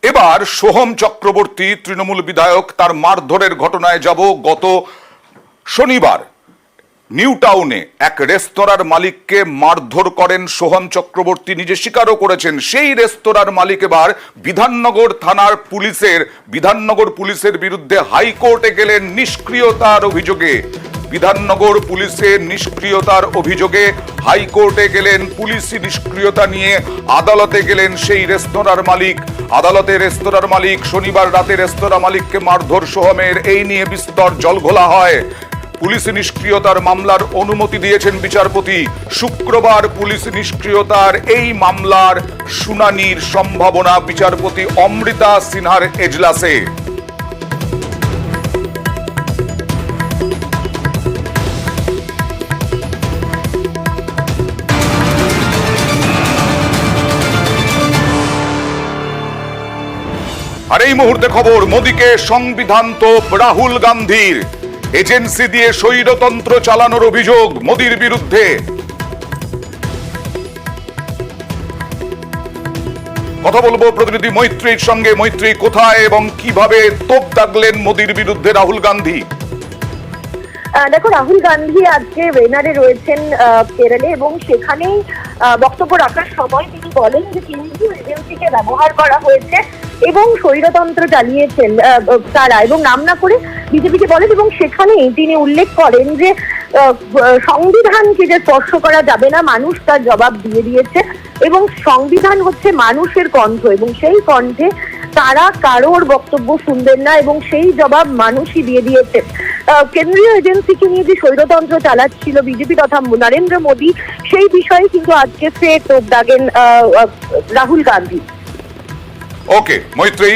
এবার সোহম চক্রবর্তী তৃণমূল বিধায়ক তার মারধরের ঘটনায় যাব। গত শনিবার নিউ টাউনে এক রেস্তোরাঁর মালিককে মারধর করেন সোহম চক্রবর্তী, নিজে স্বীকারও করেছেন। সেই রেস্তোরাঁর মালিক এবার বিধাননগর পুলিশের বিরুদ্ধে হাইকোর্টে গেলেন নিষ্ক্রিয়তার অভিযোগে। বিধাননগর পুলিশের নিষ্ক্রিয়তার অভিযোগে হাইকোর্টে গেলেন। পুলিশি নিষ্ক্রিয়তা নিয়ে আদালতে গেলেন সেই রেস্তোরাঁর মালিক। আদালতে রেস্তোরাঁর মালিক শনিবার রাতে রেস্তোরাঁ মালিককে মারধর সোহমের, এই নিয়ে বিস্তর জলঘোলা হয়। পুলিশ নিষ্ক্রিয়তার মামলার অনুমতি দিয়েছেন বিচারপতি। শুক্রবার পুলিশ নিষ্ক্রিয়তার এই মামলার শুনানির সম্ভাবনা বিচারপতি অমৃতা সিনহার এজলাসে। আর এই মুহূর্তে খবর, মোদীকে সংবিধান তোপ রাহুল গান্ধীর। এজেন্সি দিয়ে স্বৈরতন্ত্র চালানোর অভিযোগ মোদীর বিরুদ্ধে। কথা বলবো প্রতিনিধি মৈত্রীর সঙ্গে। মৈত্রী, কোথায় এবং কিভাবে তোপ দাগলেন মোদীর বিরুদ্ধে রাহুল গান্ধী? দেখো, রাহুল গান্ধী আজকে ওয়েনারে রয়েছেন কেরলে, এবং সেখানেই বক্তব্য রাখার সময় তিনি বলেন যে কেন্দ্রীয় এজেন্সিকে ব্যবহার করা হয়েছে এবং স্বৈরতন্ত্র চালিয়েছেন তারা, এবং নাম না করে বিজেপিকে বলেন। এবং সেখানেই তিনি উল্লেখ করেন যে সংবিধানকে যে স্পর্শ করা যাবে না, মানুষ তার জবাব দিয়ে দিয়েছে এবং সংবিধান হচ্ছে মানুষের কণ্ঠ, এবং সেই কণ্ঠে তারা কারোর বক্তব্য শুনবেন না, এবং সেই জবাব মানুষই দিয়ে দিয়েছে। কেন্দ্রীয় এজেন্সিকে নিয়ে যে স্বৈরতন্ত্র চালাচ্ছিল বিজেপি তথা নরেন্দ্র মোদী, সেই বিষয়ে কিন্তু আজকে ফের তোপ দাগেন রাহুল গান্ধী। ওকে মৈত্রী,